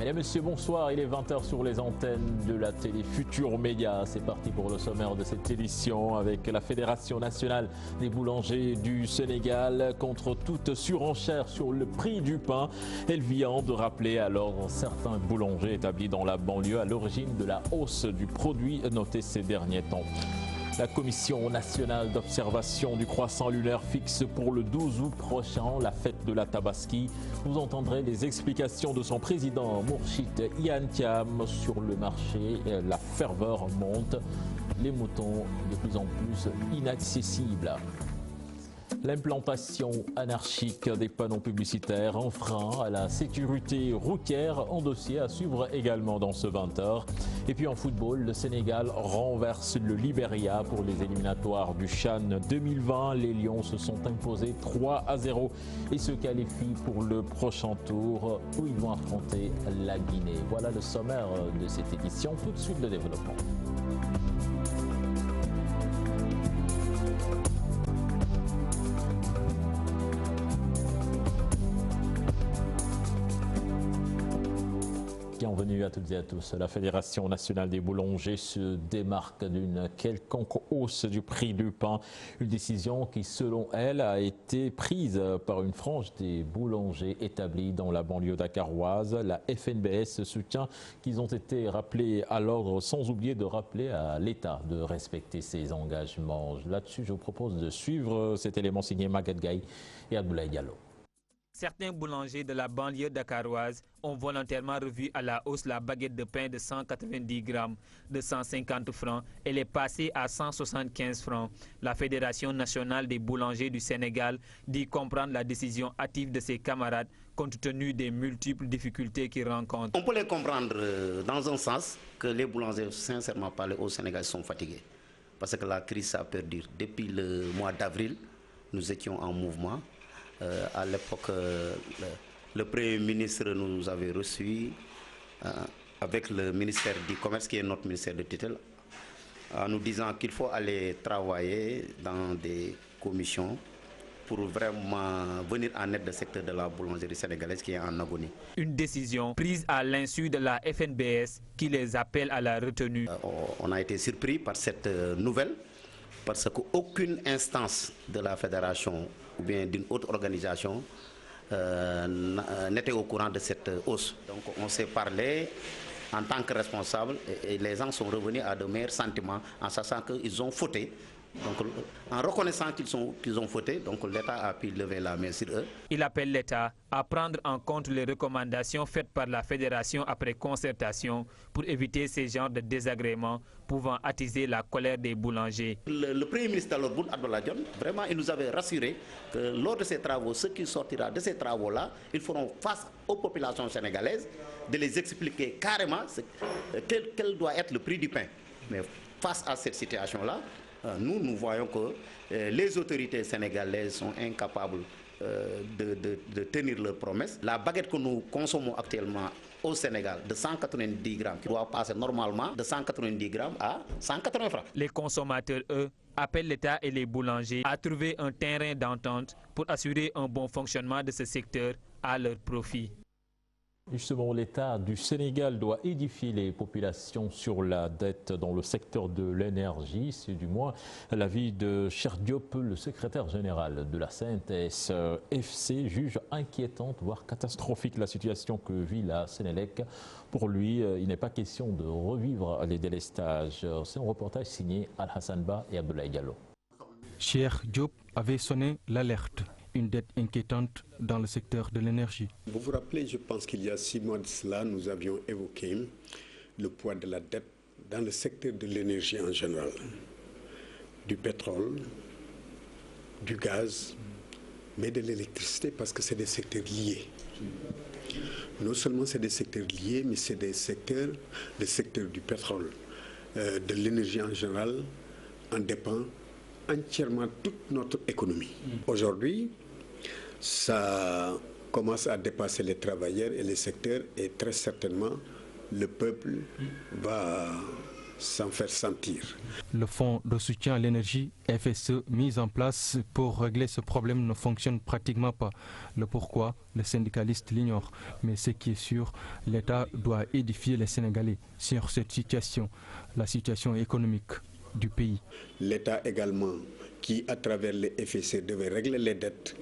Mesdames, Messieurs, bonsoir. Il est 20h sur les antennes de la télé Futur Média. C'est parti pour le sommaire de cette édition avec la Fédération nationale des boulangers du Sénégal contre toute surenchère sur le prix du pain. Elle vient de rappeler alors certains boulangers établis dans la banlieue à l'origine de la hausse du produit notée ces derniers temps. La Commission nationale d'observation du croissant lunaire fixe pour le 12 août prochain la fête de la Tabaski. Vous entendrez les explications de son président Mourchid Iantiam sur le marché. La ferveur monte, les moutons de plus en plus inaccessibles. L'implantation anarchique des panneaux publicitaires, un frein à la sécurité routière, un dossier à suivre également dans ce 20h. Et puis en football, le Sénégal renverse le Libéria pour les éliminatoires du CHAN 2020. Les Lions se sont imposés 3-0 et se qualifient pour le prochain tour où ils vont affronter la Guinée. Voilà le sommaire de cette édition. Tout de suite le développement. Bienvenue à toutes et à tous. La Fédération nationale des boulangers se démarque d'une quelconque hausse du prix du pain. Une décision qui, selon elle, a été prise par une frange des boulangers établis dans la banlieue dakaroise. La FNBS soutient qu'ils ont été rappelés à l'ordre, sans oublier de rappeler à l'État de respecter ses engagements. Là-dessus, je vous propose de suivre cet élément signé Maguette Gaye et Abdoulaye Diallo. Certains boulangers de la banlieue dakaroise ont volontairement revu à la hausse la baguette de pain de 190 grammes de 150 francs. Elle est passée à 175 francs. La Fédération nationale des boulangers du Sénégal dit comprendre la décision hâtive de ses camarades compte tenu des multiples difficultés qu'ils rencontrent. On peut les comprendre dans un sens que les boulangers, sincèrement parlé, au Sénégal sont fatigués. Parce que la crise, ça perdure. Depuis le mois d'avril, nous étions en mouvement. À l'époque, le Premier ministre nous avait reçus avec le ministère du Commerce, qui est notre ministère de tutelle, en nous disant qu'il faut aller travailler dans des commissions pour vraiment venir en aide du secteur de la boulangerie sénégalaise qui est en agonie. Une décision prise à l'insu de la FNBS qui les appelle à la retenue. On a été surpris par cette nouvelle parce qu'aucune instance de la fédération ou bien d'une autre organisation n'était au courant de cette hausse. Donc on s'est parlé en tant que responsable et les gens sont revenus à de meilleurs sentiments en sachant qu'ils ont fauté. Donc, en reconnaissant qu'ils ont fauté, donc l'État a pu lever la main sur eux. Il appelle l'État à prendre en compte les recommandations faites par la Fédération après concertation pour éviter ces genres de désagréments pouvant attiser la colère des boulangers. Le Premier ministre Boun Abdallah Dionne, vraiment, il nous avait rassuré que lors de ces travaux, ce qui sortira de ces travaux-là, ils feront face aux populations sénégalaises, de les expliquer carrément quel doit être le prix du pain. Mais face à cette situation-là, nous voyons que les autorités sénégalaises sont incapables de tenir leurs promesses. La baguette que nous consommons actuellement au Sénégal de 190 grammes, qui doit passer normalement de 190 grammes à 180 francs. Les consommateurs, eux, appellent l'État et les boulangers à trouver un terrain d'entente pour assurer un bon fonctionnement de ce secteur à leur profit. Justement, l'État du Sénégal doit édifier les populations sur la dette dans le secteur de l'énergie. C'est du moins l'avis de Cheikh Diop, le secrétaire général de la CNTS FC, juge inquiétante, voire catastrophique la situation que vit la Sénélec. Pour lui, il n'est pas question de revivre les délestages. C'est un reportage signé Al-Hassan Ba et Abdoulaye Diallo. Cheikh Diop avait sonné l'alerte. Une dette inquiétante dans le secteur de l'énergie. Vous vous rappelez, je pense qu'il y a 6 mois de cela, nous avions évoqué le poids de la dette dans le secteur de l'énergie en général. Du pétrole, du gaz, mais de l'électricité parce que c'est des secteurs liés. Non seulement c'est des secteurs liés, mais c'est des secteurs, le secteur du pétrole, de l'énergie en général, en dépend entièrement toute notre économie. Aujourd'hui, ça commence à dépasser les travailleurs et les secteurs et très certainement le peuple va s'en faire sentir. Le fonds de soutien à l'énergie FSE mis en place pour régler ce problème ne fonctionne pratiquement pas. Le pourquoi, les syndicalistes l'ignorent. Mais ce qui est sûr, l'État doit édifier les Sénégalais sur cette situation, la situation économique du pays. L'État également, qui à travers les FSE devait régler les dettes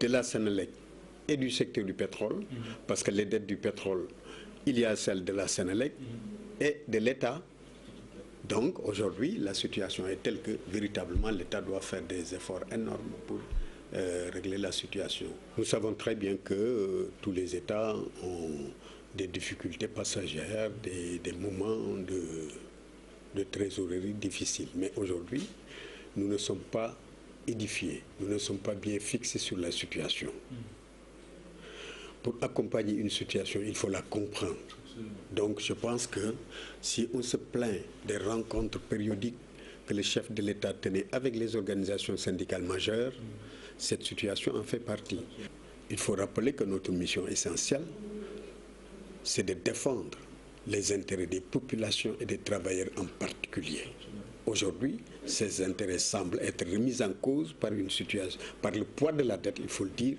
de la Sénélec et du secteur du pétrole, parce que les dettes du pétrole, il y a celles de la Sénélec et de l'État. Donc aujourd'hui, la situation est telle que véritablement l'État doit faire des efforts énormes pour régler la situation. Nous savons très bien que tous les États ont des difficultés passagères, des moments de trésorerie difficiles. Mais aujourd'hui, nous ne sommes pas édifiés, nous ne sommes pas bien fixés sur la situation. Pour accompagner une situation, il faut la comprendre. Donc je pense que si on se plaint des rencontres périodiques que le chef de l'État tenait avec les organisations syndicales majeures, cette situation en fait partie. Il faut rappeler que notre mission essentielle, c'est de défendre les intérêts des populations et des travailleurs en particulier. Aujourd'hui, ces intérêts semblent être remis en cause par une situation, par le poids de la dette, il faut le dire.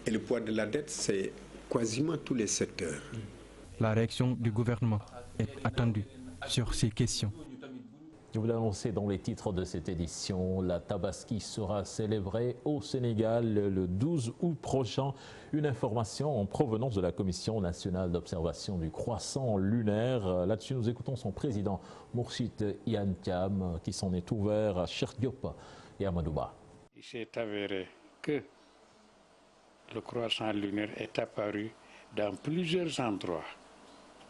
Et le poids de la dette, c'est quasiment tous les secteurs. La réaction du gouvernement est attendue sur ces questions. Je vous l'ai annoncé dans les titres de cette édition, la Tabaski sera célébrée au Sénégal le 12 août prochain. Une information en provenance de la Commission nationale d'observation du croissant lunaire. Là-dessus, nous écoutons son président, Mourchid Iyane Thiam, qui s'en est ouvert à Cheikh Diop et Amadou Ba. Il s'est avéré que le croissant lunaire est apparu dans plusieurs endroits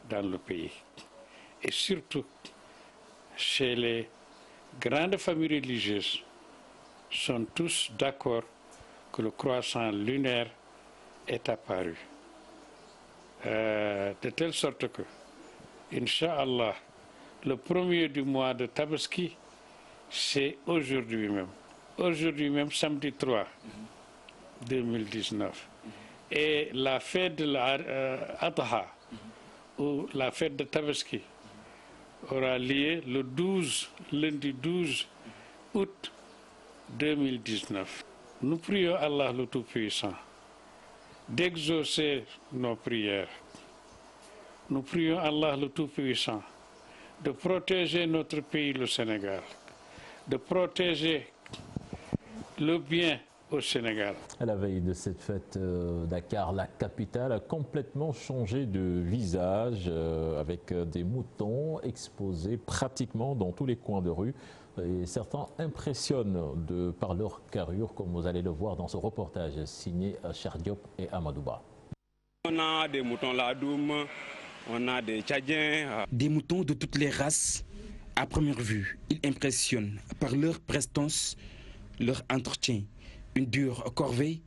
dans le pays. Et surtout, chez les grandes familles religieuses, sont tous d'accord que le croissant lunaire est apparu. De telle sorte que, Inch'Allah, le premier du mois de Tabaski, c'est aujourd'hui même. Aujourd'hui même, samedi 3 2019. Et la fête de l'Adha, ou la fête de Tabaski, aura lieu le lundi 12 août 2019. Nous prions Allah le Tout-Puissant d'exaucer nos prières. Nous prions Allah le Tout-Puissant de protéger notre pays, le Sénégal, de protéger le bien au Sénégal. À la veille de cette fête, Dakar, la capitale, a complètement changé de visage avec des moutons exposés pratiquement dans tous les coins de rue. Et certains impressionnent par leur carrure, comme vous allez le voir dans ce reportage signé Cheikh Diop et Amadou Ba. On a des moutons ladoum, on a des tchadiens. Des moutons de toutes les races. À première vue, ils impressionnent par leur prestance, leur entretien. Une dure corvée,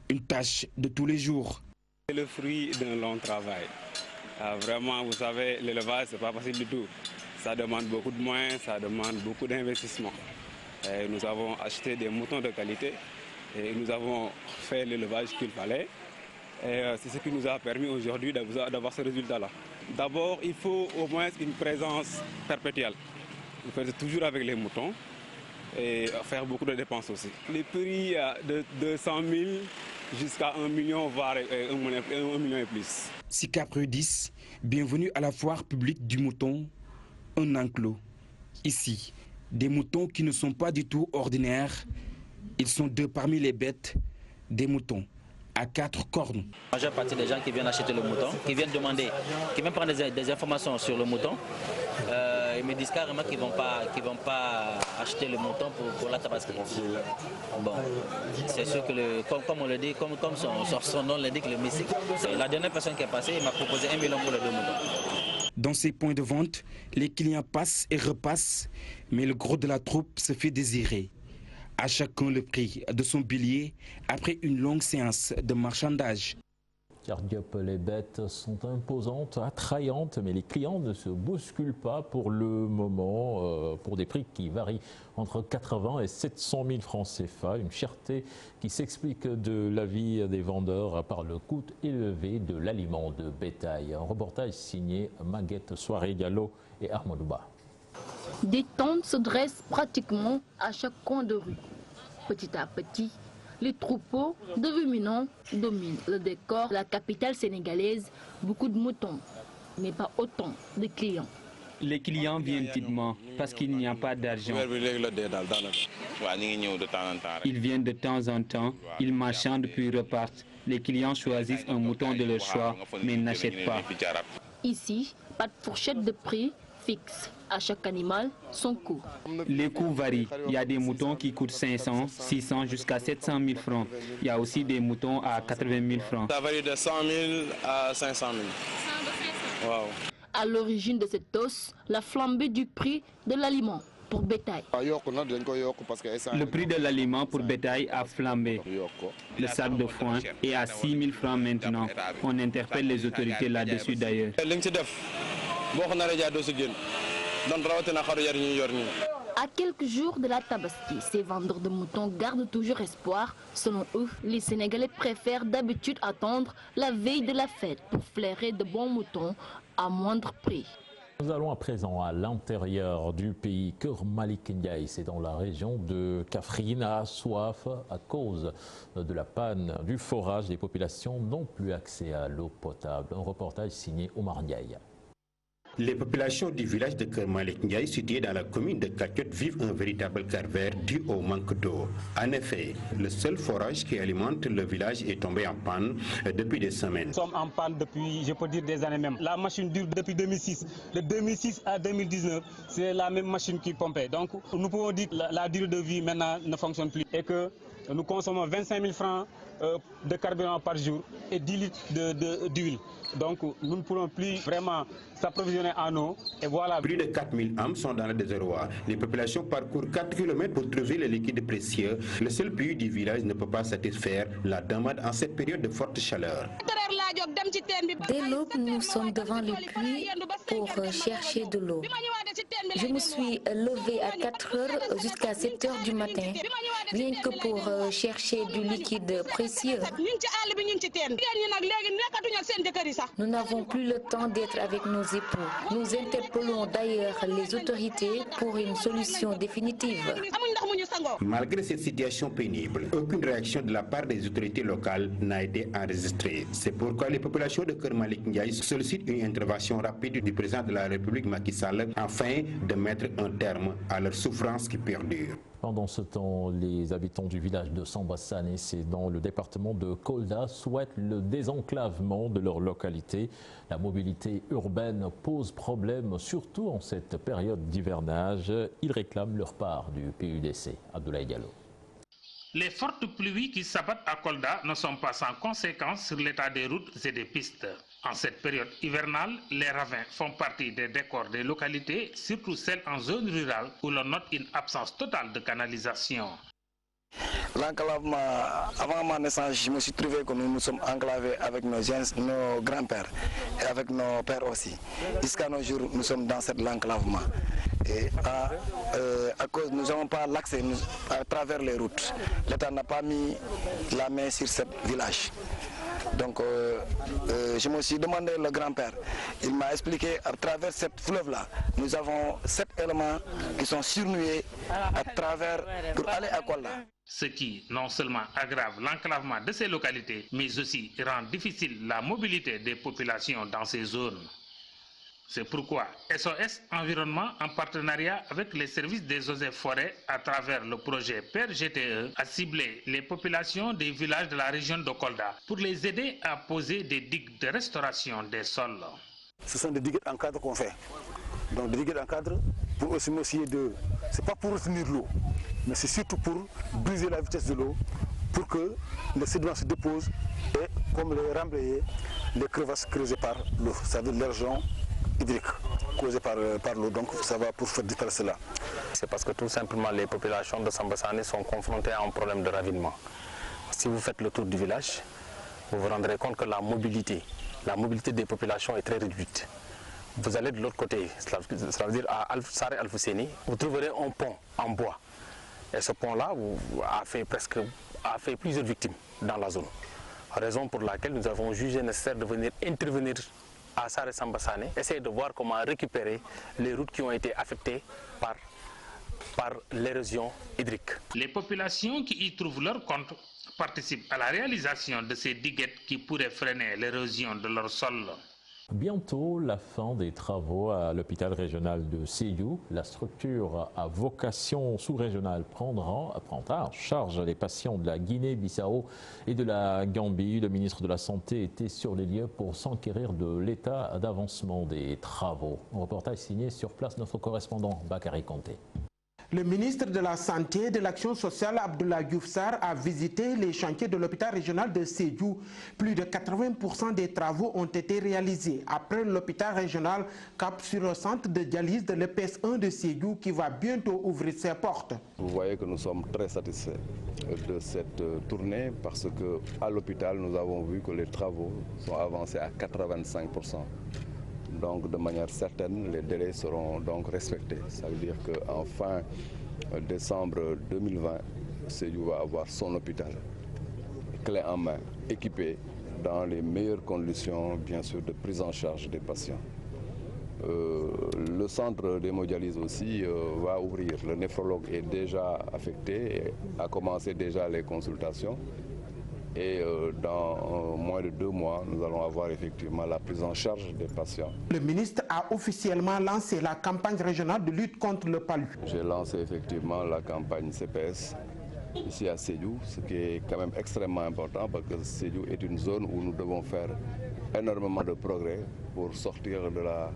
une tâche de tous les jours. C'est le fruit d'un long travail. Vraiment, vous savez, l'élevage, ce n'est pas facile du tout. Ça demande beaucoup de moyens, ça demande beaucoup d'investissement. Nous avons acheté des moutons de qualité et nous avons fait l'élevage qu'il fallait. C'est ce qui nous a permis aujourd'hui d'avoir ce résultat-là. D'abord, il faut au moins une présence perpétuelle. Il faut être toujours avec les moutons et faire beaucoup de dépenses aussi. Les prix de 200 000 jusqu'à 1 million, voire 1 million et plus. SICAP 10, bienvenue à la foire publique du mouton, un enclos. Ici, des moutons qui ne sont pas du tout ordinaires. Ils sont deux parmi les bêtes, des moutons à 4 cornes. La majeure partie des gens qui viennent acheter le mouton, qui viennent demander, qui viennent prendre des informations sur le mouton, ils me disent carrément qu'ils ne vont pas acheter le mouton pour la Tabaski. Bon, c'est sûr que, comme on le dit, comme son nom l'indique, le mystique, la dernière personne qui est passée, il m'a proposé 1 million pour les 2 moutons. Dans ces points de vente, les clients passent et repassent, mais le gros de la troupe se fait désirer. À chacun le prix de son billet après une longue séance de marchandage. Diop, les bêtes sont imposantes, attrayantes, mais les clients ne se bousculent pas pour le moment, pour des prix qui varient entre 80 et 700 000 francs CFA. Une cherté qui s'explique de l'avis des vendeurs par le coût élevé de l'aliment de bétail. Un reportage signé Maguette Soiré Gallo et Amadou Ba. Des tentes se dressent pratiquement à chaque coin de rue. Petit à petit, les troupeaux de ruminants dominent le décor de la capitale sénégalaise. Beaucoup de moutons, mais pas autant de clients. Les clients viennent timidement parce qu'il n'y a pas d'argent. Ils viennent de temps en temps, ils marchandent puis repartent. Les clients choisissent un mouton de leur choix, mais n'achètent pas. Ici, pas de fourchette de prix fixe. À chaque animal, son coût. Les coûts varient. Il y a des moutons qui coûtent 500, 600 jusqu'à 700 000 francs. Il y a aussi des moutons à 80 000 francs. Ça varie de 100 000 à 500 000. Wow. À l'origine de cette hausse, la flambée du prix de l'aliment pour bétail. Le prix de l'aliment pour bétail a flambé. Le sac de foin est à 6 000 francs maintenant. On interpelle les autorités là-dessus d'ailleurs. À quelques jours de la Tabaski, ces vendeurs de moutons gardent toujours espoir. Selon eux, les Sénégalais préfèrent d'habitude attendre la veille de la fête pour flairer de bons moutons à moindre prix. Nous allons à présent à l'intérieur du pays. Keur Malick Ndiaye, c'est dans la région de Kaffrine, a soif à cause de la panne du forage. Les populations n'ont plus accès à l'eau potable. Un reportage signé Omar Ndiaye. Les populations du village de Keur Malick Ndiaye, situé dans la commune de Kathiot, vivent un véritable calvaire dû au manque d'eau. En effet, le seul forage qui alimente le village est tombé en panne depuis des semaines. Nous sommes en panne depuis, je peux dire, des années même. La machine dure depuis 2006. De 2006 à 2019, c'est la même machine qui pompait. Donc, nous pouvons dire que la durée de vie maintenant ne fonctionne plus et que nous consommons 25 000 francs de carburant par jour et 10 litres d'huile. Donc nous ne pourrons plus vraiment s'approvisionner en eau. Et voilà. Plus de 4000 âmes sont dans le désarroi. Les populations parcourent 4 km pour trouver le liquide précieux. Le seul puits du village ne peut pas satisfaire la demande en cette période de forte chaleur. Dès l'aube, nous sommes devant le puits pour chercher de l'eau. Je me suis levée à 4 heures jusqu'à 7 heures du matin, rien que pour chercher du liquide précieux. Nous n'avons plus le temps d'être avec nos époux. Nous interpellons d'ailleurs les autorités pour une solution définitive. Malgré cette situation pénible, aucune réaction de la part des autorités locales n'a été enregistrée. C'est pourquoi les populations de Keur Malick Ndiaye sollicitent une intervention rapide du président de la République Macky Sall afin de mettre un terme à leur souffrance qui perdure. Pendant ce temps, les habitants du village de Sambassane, c'est dans le département de Kolda, souhaitent le désenclavement de leur localité. La mobilité urbaine pose problème, surtout en cette période d'hivernage. Ils réclament leur part du PUDC. Abdoulaye Diallo. Les fortes pluies qui s'abattent à Kolda ne sont pas sans conséquence sur l'état des routes et des pistes. En cette période hivernale, les ravins font partie des décors des localités, surtout celles en zone rurale où l'on note une absence totale de canalisation. L'enclavement, avant ma naissance, je me suis trouvé que nous sommes enclavés avec nos grands-pères et avec nos pères aussi. Jusqu'à nos jours, nous sommes dans cet enclavement. Et à cause, nous n'avons pas l'accès à travers les routes. L'État n'a pas mis la main sur ce village. Donc je me suis demandé le grand-père. Il m'a expliqué à travers cette fleuve-là, nous avons 7 éléments qui sont surnués à travers pour aller à Kolda. Ce qui non seulement aggrave l'enclavement de ces localités, mais aussi rend difficile la mobilité des populations dans ces zones. C'est pourquoi SOS Environnement, en partenariat avec les services des eaux et forêts à travers le projet PER-GTE, a ciblé les populations des villages de la région de Kolda pour les aider à poser des digues de restauration des sols. Ce sont des digues en cadre qu'on fait. Donc des digues en cadre pour aussi essayer de... C'est pas pour retenir l'eau, mais c'est surtout pour briser la vitesse de l'eau, pour que les sédiments se déposent et, comme les remblayer, les crevasses creusées par l'eau, ça veut dire l'érosion hydrique causée par l'eau, donc ça va pour faire disparaître cela. C'est parce que tout simplement les populations de Sambassane sont confrontées à un problème de ravinement. Si vous faites le tour du village, vous vous rendrez compte que la mobilité des populations est très réduite. Vous allez de l'autre côté, ça veut dire à Saré Al-Fousseni, vous trouverez un pont en bois. Et ce pont-là a fait plusieurs victimes dans la zone. Raison pour laquelle nous avons jugé nécessaire de venir intervenir à Sare Sambassane, essayer de voir comment récupérer les routes qui ont été affectées par l'érosion hydrique. Les populations qui y trouvent leur compte participent à la réalisation de ces diguettes qui pourraient freiner l'érosion de leur sol. Bientôt, la fin des travaux à l'hôpital régional de Sédhiou. La structure à vocation sous-régionale prendra en charge les patients de la Guinée-Bissau et de la Gambie. Le ministre de la Santé était sur les lieux pour s'enquérir de l'état d'avancement des travaux. Un reportage signé sur place notre correspondant Bakary Konté. Le ministre de la Santé et de l'Action sociale, Abdoulaye Diouf Sarr, a visité les chantiers de l'hôpital régional de Sédhiou. Plus de 80% des travaux ont été réalisés. Après l'hôpital régional, cap sur le centre de dialyse de l'EPS1 de Sédhiou qui va bientôt ouvrir ses portes. Vous voyez que nous sommes très satisfaits de cette tournée parce qu'à l'hôpital, nous avons vu que les travaux sont avancés à 85%. Donc de manière certaine, les délais seront donc respectés. Ça veut dire qu'en fin décembre 2020, Sédhiou va avoir son hôpital, clé en main, équipé dans les meilleures conditions, bien sûr, de prise en charge des patients. Le centre d'hémodialyse aussi va ouvrir. Le néphrologue est déjà affecté et a commencé déjà les consultations. Et dans moins de 2 mois, nous allons avoir effectivement la prise en charge des patients. Le ministre a officiellement lancé la campagne régionale de lutte contre le palu. J'ai lancé effectivement la campagne CPS ici à Sédhiou, ce qui est quand même extrêmement important parce que Sédhiou est une zone où nous devons faire énormément de progrès pour sortir de la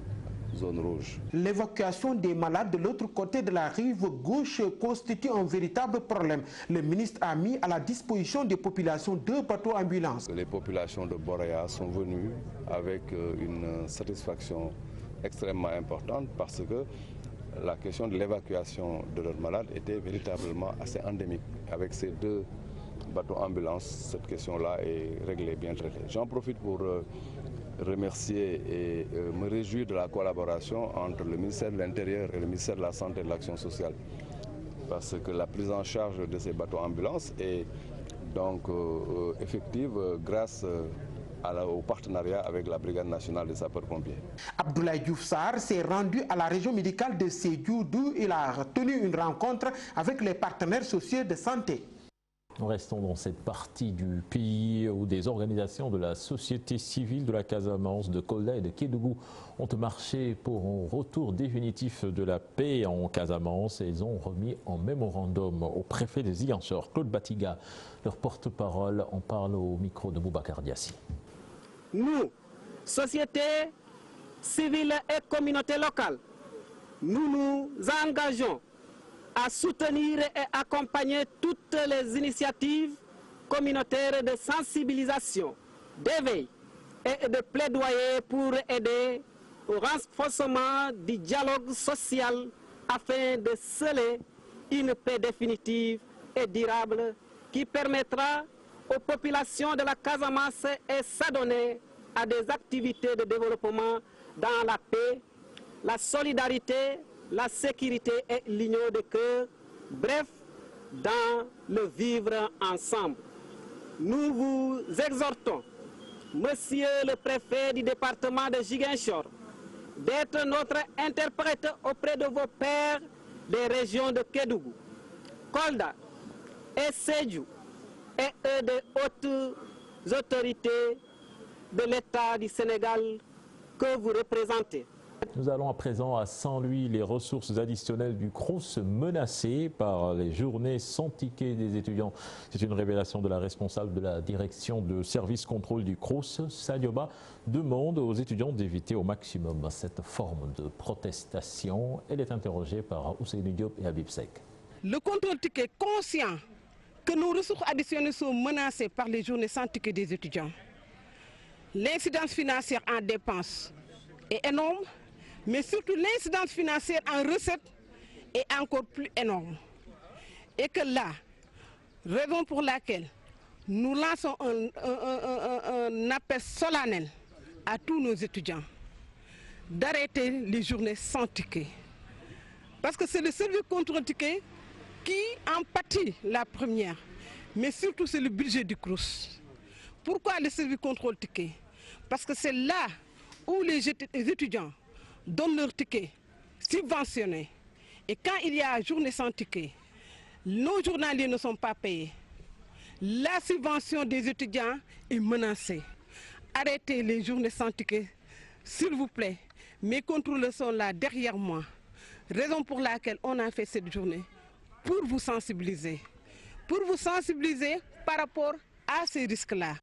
zone rouge. L'évacuation des malades de l'autre côté de la rive gauche constitue un véritable problème. Le ministre a mis à la disposition des populations 2 bateaux ambulances. Les populations de Boréa sont venues avec une satisfaction extrêmement importante parce que la question de l'évacuation de leurs malades était véritablement assez endémique. Avec ces 2 bateaux ambulances, cette question-là est réglée, bien traitée. J'en profite pour remercier et me réjouir de la collaboration entre le ministère de l'Intérieur et le ministère de la Santé et de l'Action sociale. Parce que la prise en charge de ces bateaux ambulances est donc effective grâce au partenariat avec la Brigade nationale des sapeurs-pompiers. Abdoulaye Diouf Sarr s'est rendu à la région médicale de Sédhiou d'où il a tenu une rencontre avec les partenaires sociaux de santé. Nous restons dans cette partie du pays où des organisations de la société civile de la Casamance, de Kolda et de Kédougou ont marché pour un retour définitif de la paix en Casamance. Ils ont remis un mémorandum au préfet de Ziguinchor, Claude Batiga. Leur porte-parole en parle au micro de Boubacar Diassi. Nous, société civile et communauté locale, nous nous engageons à soutenir et accompagner toutes les initiatives communautaires de sensibilisation, d'éveil et de plaidoyer pour aider au renforcement du dialogue social afin de sceller une paix définitive et durable qui permettra aux populations de la Casamance et s'adonner à des activités de développement dans la paix, la solidarité, la sécurité et l'union de cœur, bref, dans le vivre ensemble. Nous vous exhortons, monsieur le préfet du département de Ziguinchor, d'être notre interprète auprès de vos pairs des régions de Kédougou, Kolda et Sédhiou et des hautes autorités de l'État du Sénégal que vous représentez. Nous allons à présent à Saint-Louis. Les ressources additionnelles du CROUS menacées par les journées sans ticket des étudiants. C'est une révélation de la responsable de la direction de service contrôle du CROUS. Sadioba demande aux étudiants d'éviter au maximum cette forme de protestation. Elle est interrogée par Ousseynou Diop et Habib Sek. Le contrôle ticket conscient que nos ressources additionnelles sont menacées par les journées sans ticket des étudiants. L'incidence financière en dépenses est énorme, mais surtout l'incidence financière en recettes est encore plus énorme. Et que là, raison pour laquelle nous lançons un appel solennel à tous nos étudiants d'arrêter les journées sans ticket. Parce que c'est le service contrôle ticket qui en pâtit la première, mais surtout c'est le budget du CROUS. Pourquoi le service contrôle ticket? Parce que c'est là où les étudiants donnent leur ticket subventionné et quand il y a journée sans ticket, nos journaliers ne sont pas payés. La subvention des étudiants est menacée. Arrêtez les journées sans ticket, s'il vous plaît. Mes contrôleurs sont là derrière moi. Raison pour laquelle on a fait cette journée, pour vous sensibiliser par rapport à ces risques-là.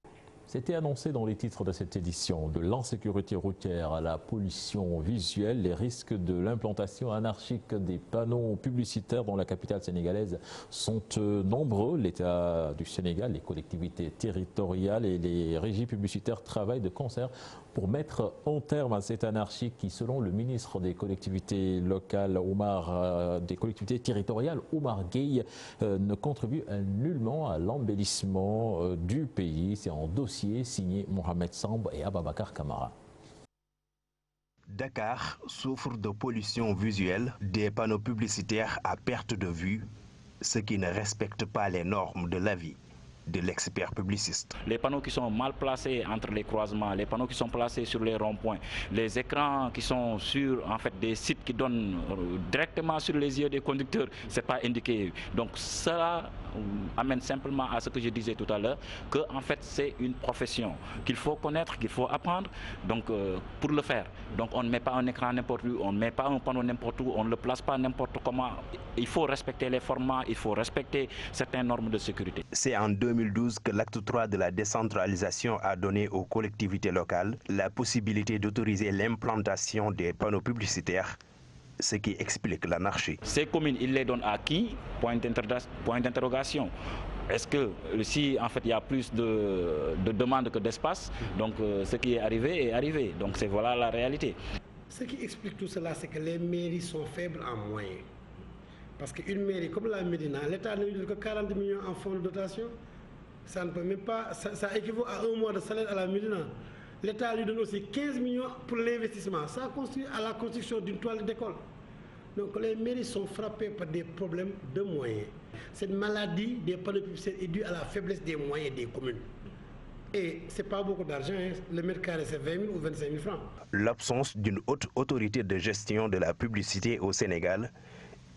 C'était annoncé dans les titres de cette édition, de l'insécurité routière à la pollution visuelle, les risques de l'implantation anarchique des panneaux publicitaires dans la capitale sénégalaise sont nombreux. L'État du Sénégal, les collectivités territoriales et les régies publicitaires travaillent de concert pour mettre un terme à cette anarchie qui, selon le ministre des collectivités locales, des collectivités territoriales, Oumar Gueye, ne contribue nullement à l'embellissement du pays. C'est en dossier signé Mohamed Samb et Ababakar Kamara. Dakar souffre de pollution visuelle, des panneaux publicitaires à perte de vue, ce qui ne respecte pas les normes de la vie de l'expert publiciste. Les panneaux qui sont mal placés entre les croisements, les panneaux qui sont placés sur les ronds-points, les écrans qui sont sur des sites qui donnent directement sur les yeux des conducteurs, c'est pas indiqué. Donc cela amène simplement à ce que je disais tout à l'heure, que en fait c'est une profession qu'il faut connaître, qu'il faut apprendre. Donc pour le faire, donc on ne met pas un écran n'importe où, on ne met pas un panneau n'importe où, on ne le place pas n'importe comment. Il faut respecter les formats, il faut respecter certaines normes de sécurité. C'est en 2012 que l'acte 3 de la décentralisation a donné aux collectivités locales la possibilité d'autoriser l'implantation des panneaux publicitaires, ce qui explique l'anarchie. Ces communes, ils les donnent à qui? Point d'interrogation. Est-ce que si en fait il y a plus de demandes que d'espace, donc ce qui est arrivé. Donc c'est voilà la réalité. Ce qui explique tout cela, c'est que les mairies sont faibles en moyens. Parce qu'une mairie comme la Médina, l'État ne lui donne que 40 millions en fonds de dotation. Ça ne peut même pas, ça équivaut à un mois de salaire à la Médina. L'État lui donne aussi 15 millions pour l'investissement. Ça constitue à la construction d'une toile d'école. Donc les mairies sont frappées par des problèmes de moyens. Cette maladie des panneaux publicitaires est due à la faiblesse des moyens des communes. Et ce n'est pas beaucoup d'argent, hein. Le mètre carré c'est 20 000 ou 25 000 francs. L'absence d'une haute autorité de gestion de la publicité au Sénégal,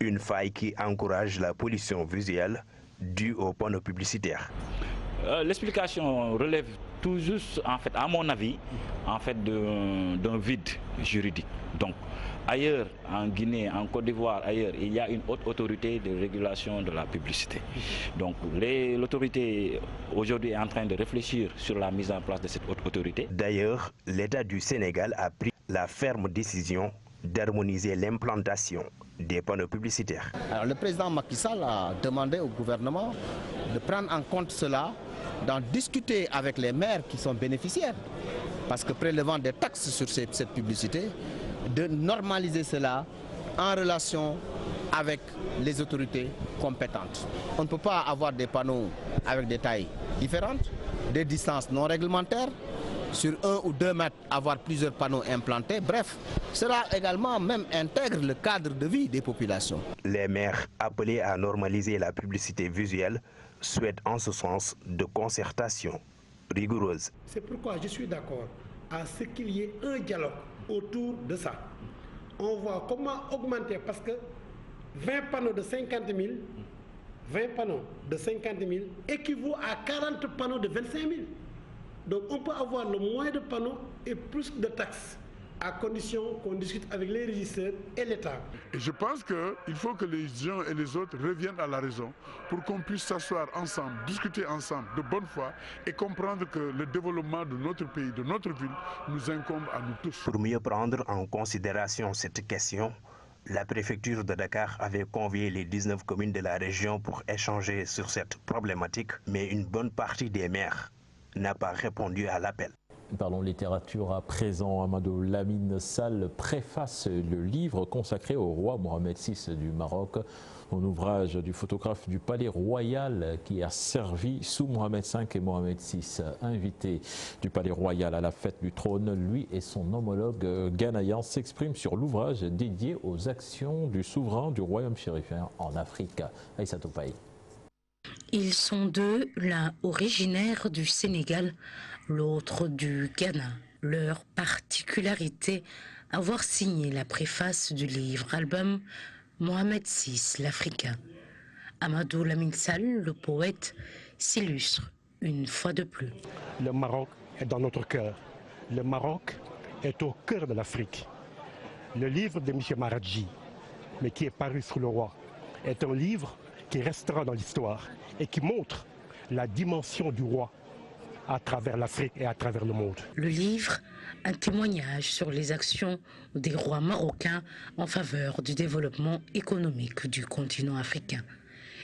une faille qui encourage la pollution visuelle due aux panneaux publicitaires. L'explication relève tout juste, en fait, à mon avis, d'un vide juridique. Donc, ailleurs, en Guinée, en Côte d'Ivoire, ailleurs, il y a une haute autorité de régulation de la publicité. Donc, l'autorité aujourd'hui est en train de réfléchir sur la mise en place de cette haute autorité. D'ailleurs, l'État du Sénégal a pris la ferme décision d'harmoniser l'implantation des panneaux publicitaires. Alors, le président Macky Sall a demandé au gouvernement de prendre en compte cela, d'en discuter avec les maires qui sont bénéficiaires, parce que prélevant des taxes sur cette publicité, de normaliser cela en relation avec les autorités compétentes. On ne peut pas avoir des panneaux avec des tailles différentes, des distances non réglementaires, sur 1 ou 2 mètres avoir plusieurs panneaux implantés. Bref, cela également même intègre le cadre de vie des populations. Les maires appelés à normaliser la publicité visuelle souhaitent en ce sens de concertation rigoureuse. C'est pourquoi je suis d'accord à ce qu'il y ait un dialogue autour de ça. On voit comment augmenter, parce que 20 panneaux de 50 000, 20 panneaux de 50 000 équivaut à 40 panneaux de 25 000. Donc on peut avoir le moins de panneaux et plus de taxes, à condition qu'on discute avec les régisseurs et l'État. Je pense qu'il faut que les uns et les autres reviennent à la raison pour qu'on puisse s'asseoir ensemble, discuter ensemble de bonne foi et comprendre que le développement de notre pays, de notre ville, nous incombe à nous tous. Pour mieux prendre en considération cette question, la préfecture de Dakar avait convié les 19 communes de la région pour échanger sur cette problématique, mais une bonne partie des maires n'a pas répondu à l'appel. Parlons littérature à présent. Amadou Lamine Sall préface le livre consacré au roi Mohamed VI du Maroc, un ouvrage du photographe du Palais Royal qui a servi sous Mohamed V et Mohamed VI. Invité du Palais Royal à la fête du trône, lui et son homologue ghanéen s'expriment sur l'ouvrage dédié aux actions du souverain du royaume chérifien en Afrique. Aïssa Toupaï. Ils sont deux, l'un originaire du Sénégal, l'autre du Ghana. Leur particularité, avoir signé la préface du livre-album Mohamed VI, l'Africain. Amadou Lamine Sall, le poète, s'illustre une fois de plus. Le Maroc est dans notre cœur. Le Maroc est au cœur de l'Afrique. Le livre de Michel Maradji, mais qui est paru sur le roi, est un livre qui restera dans l'histoire et qui montre la dimension du roi à travers l'Afrique et à travers le monde. Le livre, un témoignage sur les actions des rois marocains en faveur du développement économique du continent africain.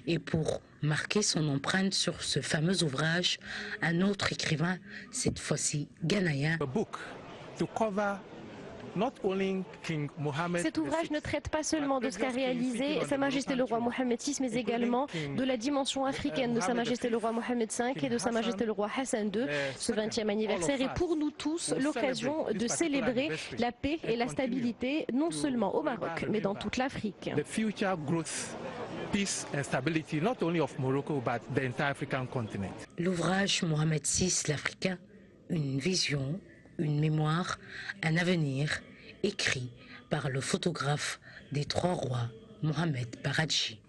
Et pour marquer son empreinte sur ce fameux ouvrage, un autre écrivain, cette fois-ci ghanéen, cet ouvrage ne traite pas seulement de ce qu'a réalisé Sa Majesté le roi Mohamed VI, mais également de la dimension africaine de Sa Majesté le roi Mohamed V et de Sa Majesté le roi Hassan II. Ce 20e anniversaire est pour nous tous l'occasion de célébrer la paix et la stabilité, non seulement au Maroc, mais dans toute l'Afrique. L'ouvrage Mohamed VI, l'Africain, une vision, une mémoire, un avenir, écrit par le photographe des trois rois, Mohamed Baradji.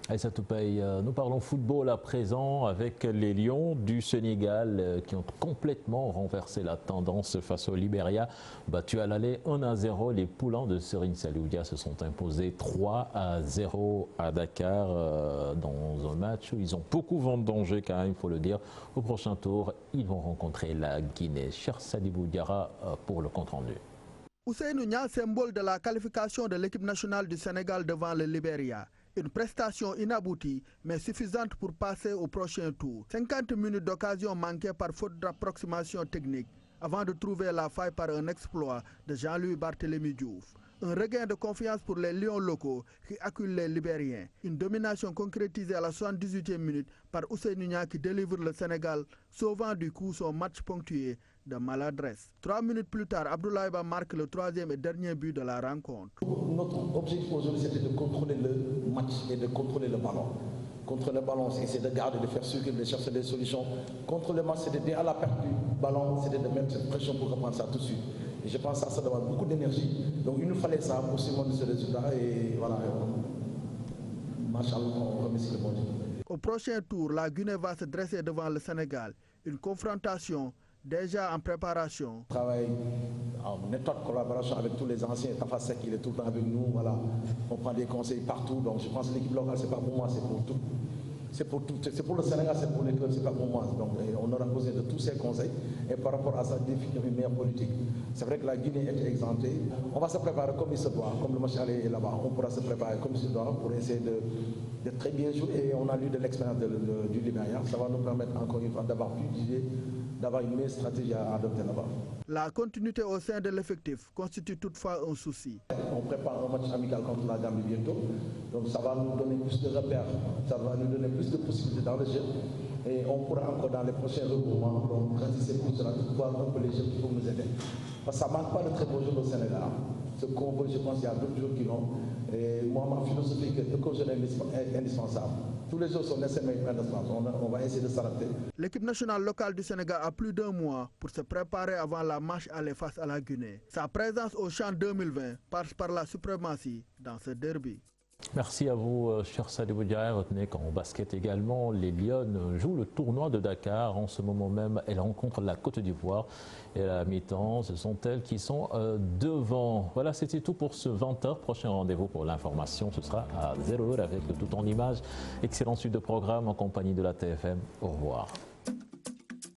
Aïssa Toupaï, nous parlons football à présent avec les Lions du Sénégal qui ont complètement renversé la tendance face au Libéria. Battus à l'aller 1-0, les Poulains de Serigne Saliou Dia se sont imposés 3-0 à Dakar dans un match où ils ont beaucoup vendangé quand même, il faut le dire. Au prochain tour, ils vont rencontrer la Guinée. Cher Sadibou Diarra pour le compte-rendu. Ousseynou Nia, symbole de la qualification de l'équipe nationale du Sénégal devant le Libéria. Une prestation inaboutie, mais suffisante pour passer au prochain tour. 50 minutes d'occasion manquées par faute d'approximation technique, avant de trouver la faille par un exploit de Jean-Louis Barthélémy Diouf. Un regain de confiance pour les Lions locaux qui acculent les Libériens. Une domination concrétisée à la 78e minute par Ousseynou Nia qui délivre le Sénégal, sauvant du coup son match ponctué de maladresse. 3 minutes plus tard, Abdoulaye Ba marque le troisième et dernier but de la rencontre. Notre objectif aujourd'hui, c'était de contrôler le match et de contrôler le ballon. Contre le ballon, c'est de garder, de faire circuler, de chercher des solutions. Contre le match, c'était dès à la perte du ballon, c'était de mettre cette pression pour reprendre ça tout de suite. Et je pense que ça demande beaucoup d'énergie. Donc il nous fallait ça pour surmonter ce résultat. Et voilà, machallah, on remercie le bon Dieu. Au prochain tour, la Guinée va se dresser devant le Sénégal. Une confrontation déjà en préparation. On travaille en étroite collaboration avec tous les anciens. Tafa Seck, il est tout le temps avec nous. Voilà. On prend des conseils partout. Donc je pense que l'équipe locale, ce n'est pas pour moi, c'est pour tout. C'est pour tout. C'est pour le Sénégal, c'est pour les clubs, ce n'est pas pour moi. Donc on aura besoin de tous ces conseils. Et par rapport à ça, définir une meilleure politique. C'est vrai que la Guinée est exemptée. On va se préparer comme il se doit. Comme le match est là-bas, on pourra se préparer comme il se doit pour essayer de très bien jouer. Et on a eu de l'expérience du Libéria. Ça va nous permettre encore une fois d'avoir plus d'idées, d'avoir une meilleure stratégie à adopter là-bas. La continuité au sein de l'effectif constitue toutefois un souci. On prépare un match amical contre la Gambie bientôt, donc ça va nous donner plus de repères, ça va nous donner plus de possibilités dans le jeu et on pourra encore dans les prochains regroupements donc ratisser pour cela, voir un peu les jeux qui vont nous aider. Parce que ça ne manque pas de très beaux jeux au Sénégal. Ce qu'on veut, je pense qu'il y a d'autres jours qui l'ont. Et moi, ma philosophie est que le coach est indispensable. Tous les jours sont nécessaires, mais on va essayer de s'adapter. L'équipe nationale locale du Sénégal a plus d'un mois pour se préparer avant la marche aller face à la Guinée. Sa présence au CHAN 2020 passe par la suprématie dans ce derby. Merci à vous, cher Sadibou Diarra. Retenez qu'en basket également, les Lionnes jouent le tournoi de Dakar. En ce moment même, elles rencontrent la Côte d'Ivoire. Et à la mi-temps, ce sont elles qui sont devant. Voilà, c'était tout pour ce 20h. Prochain rendez-vous pour l'information, ce sera à 0h avec le tout en images. Excellente suite de programme en compagnie de la TFM. Au revoir.